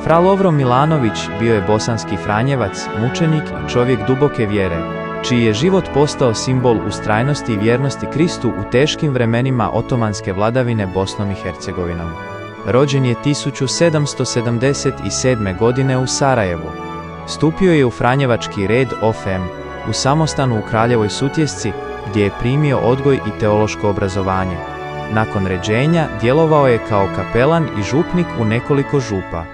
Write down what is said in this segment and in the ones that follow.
Fra Lovro Milanović bio je bosanski franjevac, mučenik i čovjek duboke vjere, čiji je život postao simbol ustrajnosti i vjernosti Kristu u teškim vremenima otomanske vladavine Bosnom i Hercegovinom. Rođen je 1777. godine u Sarajevu. Stupio je u franjevački red OFM, u samostanu u Kraljevoj Sutjesci, gdje je primio odgoj i teološko obrazovanje. Nakon ređenja djelovao je kao kapelan i župnik u nekoliko župa.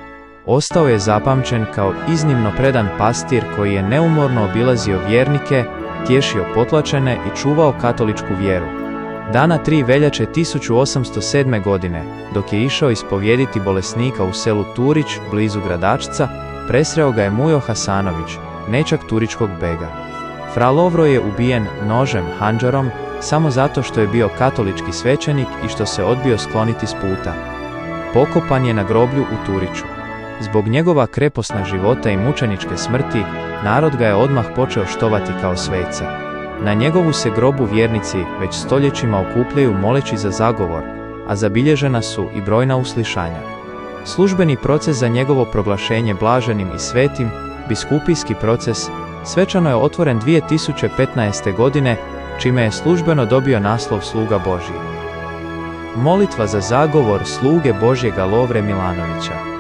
Ostao je zapamćen kao iznimno predan pastir koji je neumorno obilazio vjernike, tješio potlačene i čuvao katoličku vjeru. Dana 3. veljače 1807. godine, dok je išao ispovijediti bolesnika u selu Turić, blizu Gradačca, presreo ga je Mujo Hasanović, nećak turičkog bega. Fra Lovro je ubijen nožem handžarom samo zato što je bio katolički svećenik i što se odbio skloniti s puta. Pokopan je na groblju u Turiću. Zbog njegova kreposna života i mučeničke smrti, narod ga je odmah počeo štovati kao sveca. Na njegovu se grobu vjernici već stoljećima okupljaju moleći za zagovor, a zabilježena su i brojna uslišanja. Službeni proces za njegovo proglašenje blaženim i svetim, biskupijski proces, svečano je otvoren 2015. godine, čime je službeno dobio naslov sluga Božji. Molitva za zagovor sluge Božjega Lovre Milanovića.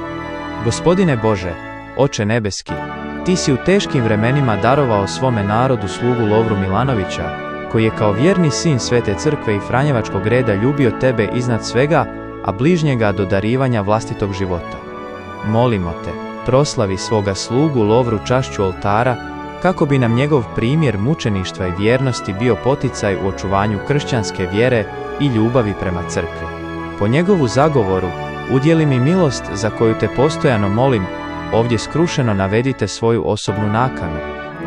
Gospodine Bože, Oče nebeski, Ti si u teškim vremenima darovao svome narodu slugu Lovru Milanovića, koji je kao vjerni sin Svete Crkve i franjevačkog reda ljubio Tebe iznad svega, a bližnjega do darivanja vlastitog života. Molimo Te, proslavi svoga slugu Lovru čašću oltara, kako bi nam njegov primjer mučeništva i vjernosti bio poticaj u očuvanju kršćanske vjere i ljubavi prema crkvi. Po njegovu zagovoru, udjeli mi milost za koju Te postojano molim, ovdje skrušeno navedite svoju osobnu nakanu.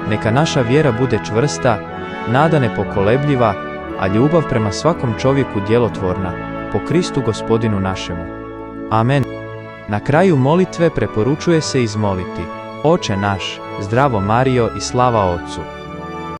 Neka naša vjera bude čvrsta, nada nepokolebljiva, a ljubav prema svakom čovjeku djelotvorna, po Kristu Gospodinu našemu. Amen. Na kraju molitve preporučuje se izmoliti: Oče naš, zdravo Marijo i slava Otcu.